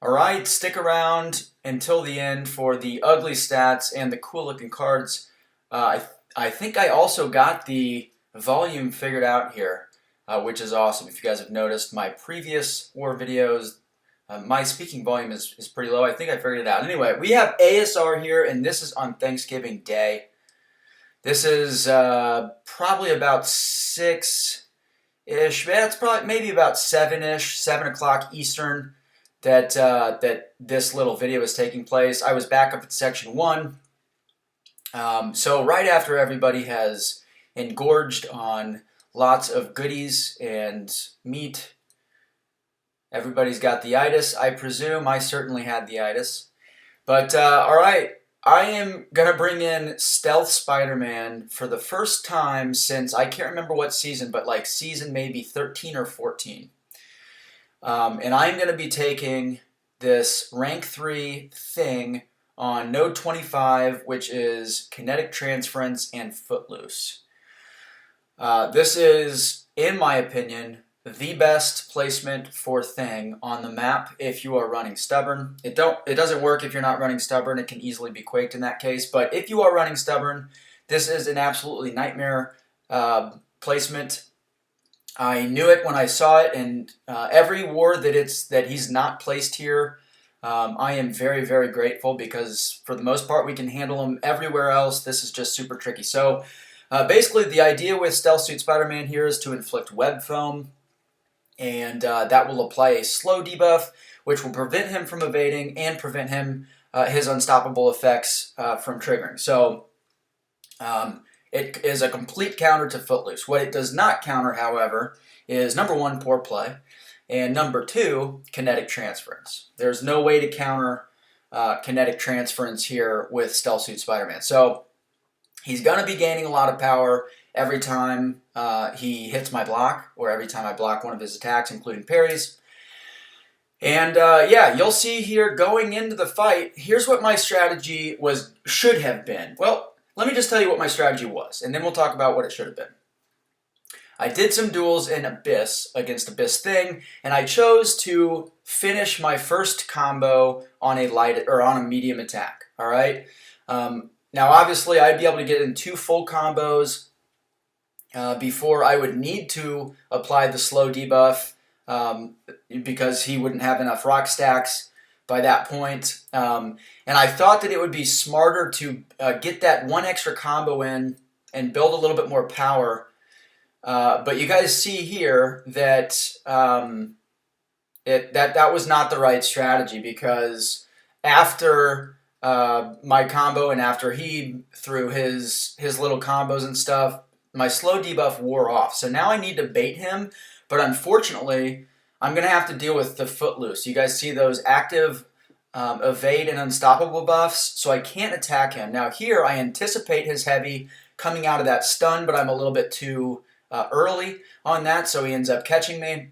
Alright, stick around until the end for the ugly stats and the cool looking cards. I think I also got the volume figured out here, which is awesome. If you guys have noticed my previous war videos, my speaking volume is pretty low. I think I figured it out. Anyway, we have ASR here, and this is on Thanksgiving Day. This is probably about 6-ish, it's probably maybe about 7-ish, 7 o'clock Eastern that this little video is taking place. I was back up at Section 1. So right after everybody has engorged on lots of goodies and meat, everybody's got the itis, I presume. I certainly had the itis. But alright, I am going to bring in Stealth Spiderman for the first time since, I can't remember what season, but like season maybe 13 or 14. And I'm going to be taking this rank 3 thing on node 25, which is Kinetic Transference and Footloose. This is, in my opinion, the best placement for thing on the map if you are running Stubborn. It doesn't work if you're not running Stubborn. It can easily be quaked in that case. But if you are running Stubborn, this is an absolutely nightmare placement. I knew it when I saw it, and every war that he's not placed here, I am very, very grateful because for the most part we can handle him. Everywhere else, this is just super tricky. So basically the idea with Stealth Suit Spiderman here is to inflict web foam, and that will apply a slow debuff, which will prevent him from evading and prevent him his unstoppable effects from triggering. So it is a complete counter to Footloose. What it does not counter, however, is number 1, poor play, and number 2, kinetic transference. There's no way to counter kinetic transference here with Stealth Suit Spiderman. So he's going to be gaining a lot of power every time he hits my block, or every time I block one of his attacks, including parries. And yeah, you'll see here going into the fight, here's what my strategy should have been. Well, let me just tell you what my strategy was, and then we'll talk about what it should have been. I did some duels in Abyss against Abyss Thing, and I chose to finish my first combo on a medium attack. All right. Now, obviously, I'd be able to get in 2 full combos before I would need to apply the slow debuff because he wouldn't have enough rock stacks by that point. And I thought that it would be smarter to get that 1 extra combo in and build a little bit more power. But you guys see here that that was not the right strategy, because after my combo and after he threw his little combos and stuff, my slow debuff wore off. So now I need to bait him, but unfortunately I'm going to have to deal with the Footloose. You guys see those active evade and unstoppable buffs, so I can't attack him. Now here I anticipate his heavy coming out of that stun, but I'm a little bit too early on that, so he ends up catching me.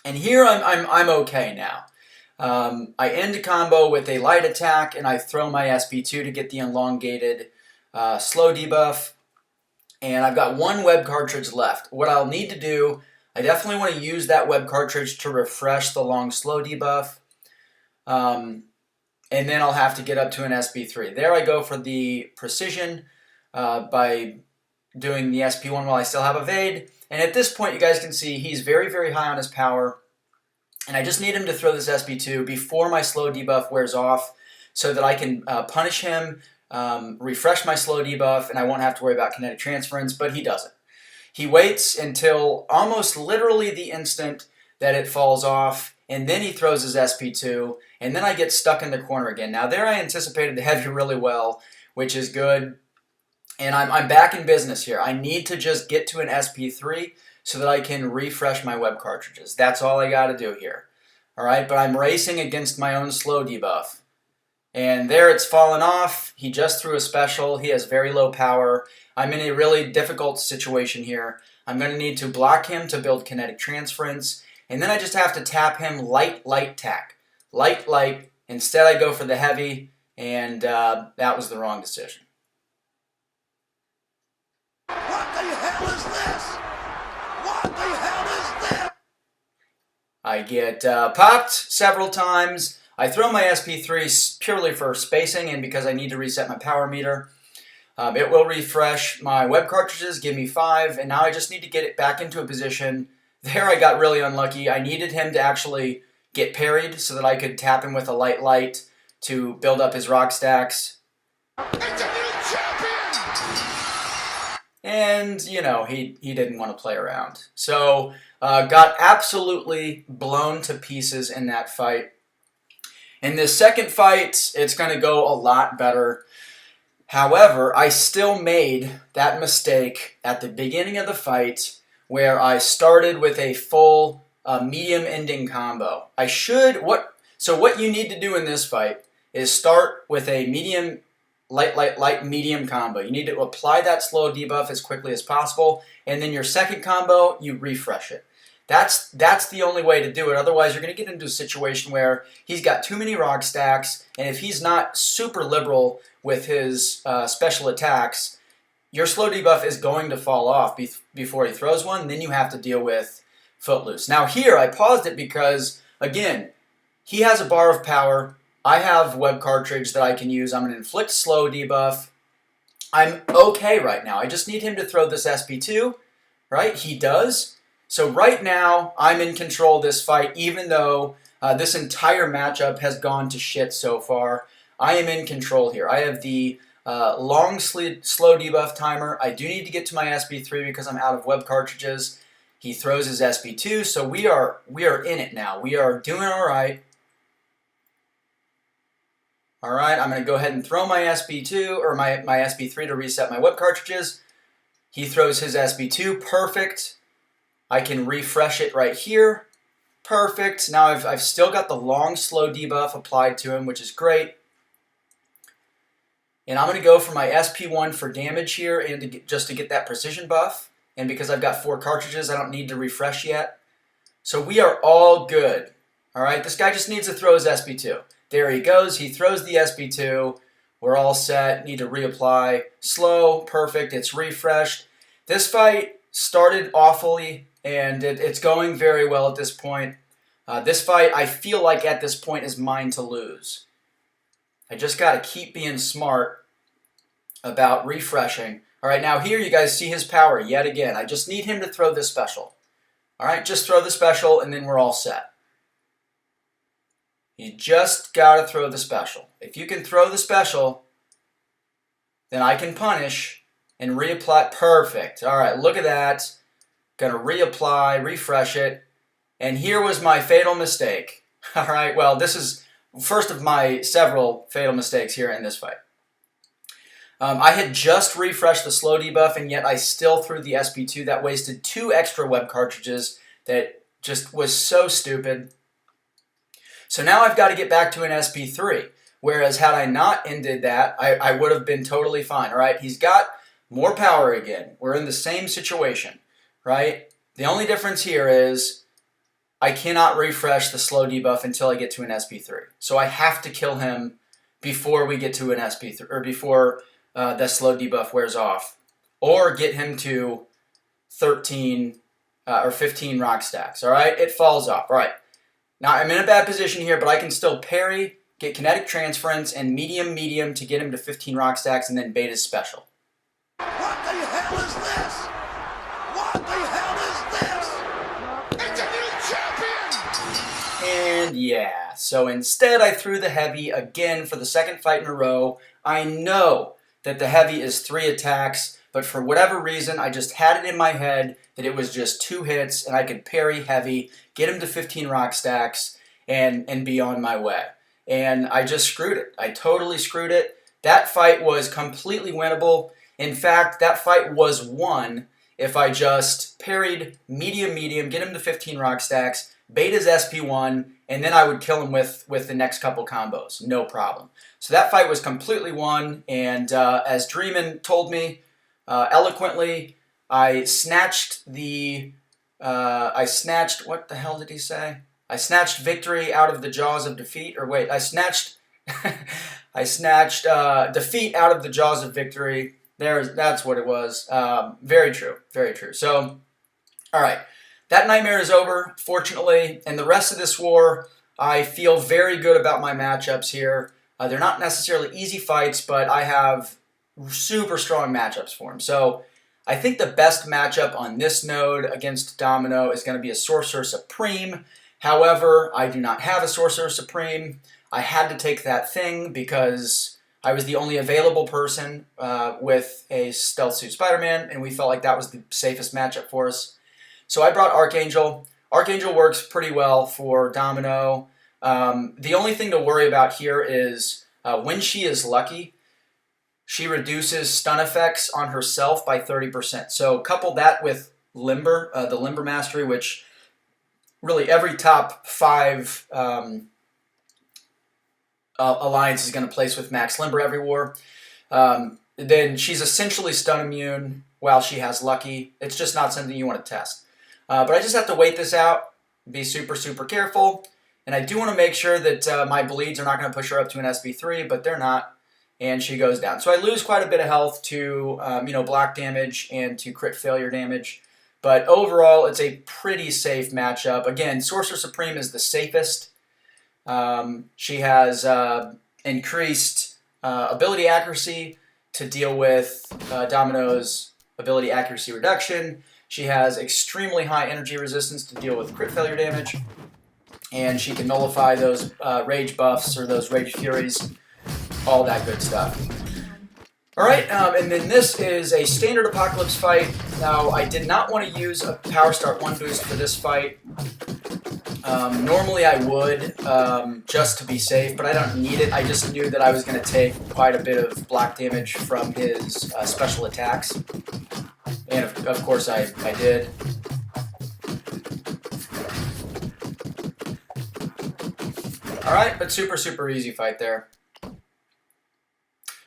And here I'm okay now. I end a combo with a light attack, and I throw my SP2 to get the elongated slow debuff. And I've got 1 web cartridge left. What I'll need to do, I definitely want to use that web cartridge to refresh the long slow debuff. And then I'll have to get up to an SP3. There I go for the precision by doing the SP1 while I still have evade. And at this point, you guys can see he's very, very high on his power. And I just need him to throw this SP2 before my slow debuff wears off so that I can punish him, refresh my slow debuff, and I won't have to worry about kinetic transference, but he doesn't. He waits until almost literally the instant that it falls off, and then he throws his SP2, and then I get stuck in the corner again. Now there I anticipated the heavy really well, which is good, and I'm back in business here. I need to just get to an SP3 so that I can refresh my web cartridges. That's all I got to do here. All right, but I'm racing against my own slow debuff. And there it's fallen off. He just threw a special. He has very low power. I'm in a really difficult situation here. I'm going to need to block him to build kinetic transference. And then I just have to tap him light, tack. Light. Instead I go for the heavy, and that was the wrong decision. What the hell is this? What the hell is this? I get popped several times. I throw my SP3 purely for spacing and because I need to reset my power meter. It will refresh my web cartridges, give me 5, and now I just need to get it back into a position. There I got really unlucky. I needed him to actually get parried so that I could tap him with a light to build up his rock stacks. It's a new champion! And, you know, he didn't want to play around. So, got absolutely blown to pieces in that fight. In this second fight, it's going to go a lot better. However, I still made that mistake at the beginning of the fight where I started with a full medium ending combo. So what you need to do in this fight is start with a medium, light, medium combo. You need to apply that slow debuff as quickly as possible, and then your second combo, you refresh it. That's the only way to do it. Otherwise, you're going to get into a situation where he's got too many rock stacks, and if he's not super liberal with his special attacks, your slow debuff is going to fall off before he throws one. Then you have to deal with Footloose. Now here, I paused it because, again, he has a bar of power. I have web cartridge that I can use. I'm going to inflict slow debuff. I'm okay right now. I just need him to throw this SP2, right? He does. So right now, I'm in control of this fight, even though this entire matchup has gone to shit so far. I am in control here. I have the long slow debuff timer. I do need to get to my SP3 because I'm out of web cartridges. He throws his SP2, so we are in it now. We are doing all right. All right, I'm going to go ahead and throw my SP2 or my SP3 to reset my web cartridges. He throws his SP2, perfect. I can refresh it right here. Perfect. Now I've still got the long slow debuff applied to him, which is great. And I'm going to go for my SP1 for damage here and just to get that precision buff. And because I've got 4 cartridges, I don't need to refresh yet. So we are all good. All right, this guy just needs to throw his SP2. There he goes. He throws the SP2. We're all set. Need to reapply. Slow. Perfect. It's refreshed. This fight started awfully, and it's going very well at this point. This fight, I feel like at this point, is mine to lose. I just got to keep being smart about refreshing. All right, now here you guys see his power yet again. I just need him to throw this special. All right, just throw the special, and then we're all set. You just got to throw the special. If you can throw the special, then I can punish and reapply. Perfect. All right, look at that. Going to reapply, refresh it. And here was my fatal mistake. All right, well, this is first of my several fatal mistakes here in this fight. I had just refreshed the slow debuff, and yet I still threw the SP2. That wasted 2 extra web cartridges. That just was so stupid. So now I've got to get back to an SP3. Whereas had I not ended that, I would have been totally fine. All right, he's got more power again. We're in the same situation, right? The only difference here is I cannot refresh the slow debuff until I get to an SP3. So I have to kill him before we get to an SP3, or before the slow debuff wears off, or get him to 13 or 15 rock stacks. All right, it falls off. All right, now I'm in a bad position here, but I can still parry, get kinetic transference, and medium to get him to 15 rock stacks, and then bait his special. What the hell is this? What the hell is this? It's a new champion! And yeah, so instead I threw the heavy again for the second fight in a row. I know that the heavy is 3 attacks, but for whatever reason, I just had it in my head that it was just 2 hits, and I could parry heavy, get him to 15 rock stacks, and be on my way. And I just screwed it. I totally screwed it. That fight was completely winnable. In fact, that fight was won if I just parried medium, get him to 15 rock stacks, bait his SP1, and then I would kill him with the next couple combos. No problem. So that fight was completely won, and as Dreamin told me eloquently, I snatched what the hell did he say? I snatched victory out of the jaws of defeat, or wait, I snatched defeat out of the jaws of victory. That's what it was. Very true, very true. So, all right, that nightmare is over, fortunately, and the rest of this war, I feel very good about my matchups here. They're not necessarily easy fights, but I have super strong matchups for him. So I think the best matchup on this node against Domino is going to be a Sorcerer Supreme. However, I do not have a Sorcerer Supreme. I had to take that thing because I was the only available person with a Stealth Suit Spiderman, and we felt like that was the safest matchup for us. So I brought Archangel. Archangel works pretty well for Domino. The only thing to worry about here is when she is lucky, she reduces stun effects on herself by 30%. So couple that with Limber, the Limber Mastery, which really every top 5 alliance is going to place with Max Limber every war. Then she's essentially stun immune while she has lucky. It's just not something you want to test. But I just have to wait this out, be super, super careful. And I do want to make sure that my bleeds are not going to push her up to an SB3, but they're not. And she goes down. So I lose quite a bit of health to block damage and to crit failure damage. But overall, it's a pretty safe matchup. Again, Sorcerer Supreme is the safest. She has increased ability accuracy to deal with Domino's ability accuracy reduction. She has extremely high energy resistance to deal with crit failure damage. And she can nullify those rage buffs or those rage furies, all that good stuff. Alright, and then this is a standard Apocalypse fight. Now, I did not want to use a Power Start 1 boost for this fight. Normally I would, just to be safe, but I don't need it. I just knew that I was going to take quite a bit of block damage from his special attacks. And of course I did. Alright, but super, super easy fight there.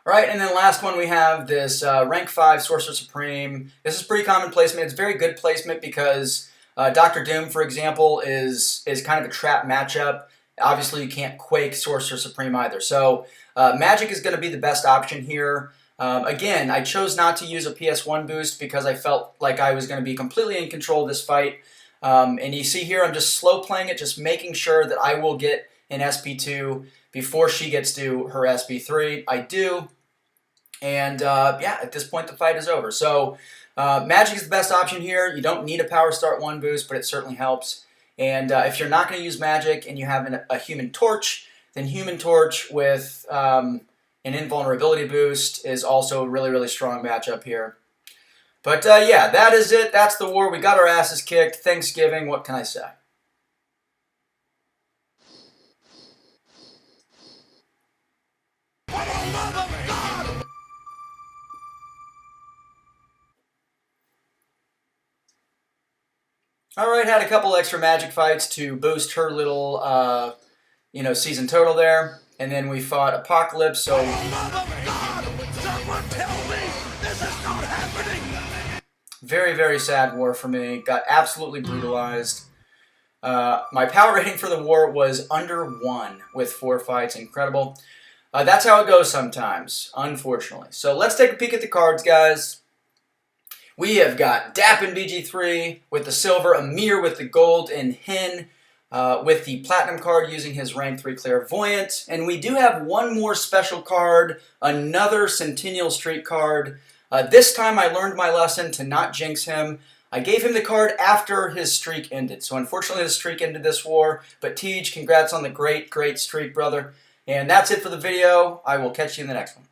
Alright, and then last one we have this rank 5 Sorcerer Supreme. This is pretty common placement. It's very good placement because Dr. Doom, for example, is kind of a trap matchup. Obviously, you can't Quake Sorcerer Supreme either. So Magik is going to be the best option here. Again, I chose not to use a PS1 boost because I felt like I was going to be completely in control of this fight. And you see here, I'm just slow playing it, just making sure that I will get an SP2 before she gets to her SP3. I do. And yeah, at this point, the fight is over. So Magik is the best option here. You don't need a Power Start 1 boost, but it certainly helps. And if you're not going to use Magik and you have a Human Torch, then Human Torch with an Invulnerability boost is also a really, really strong matchup here. But yeah, that is it. That's the war. We got our asses kicked. Thanksgiving, what can I say? For the love of God! Alright, had a couple extra Magik fights to boost her little, season total there. And then we fought Apocalypse, so... For the love of God! Someone tell me this is not happening! Very, very sad war for me. Got absolutely brutalized. My power rating for the war was under 1 with 4 fights. Incredible. That's how it goes sometimes, unfortunately. So let's take a peek at the cards, guys. We have got Dap in BG3 with the silver, Amir with the gold, and Hin with the platinum card using his rank 3 clairvoyant. And we do have one more special card, another Centennial Streak card. This time I learned my lesson to not jinx him. I gave him the card after his streak ended. So unfortunately his streak ended this war. But Tej, congrats on the great, great streak, brother. And that's it for the video. I will catch you in the next one.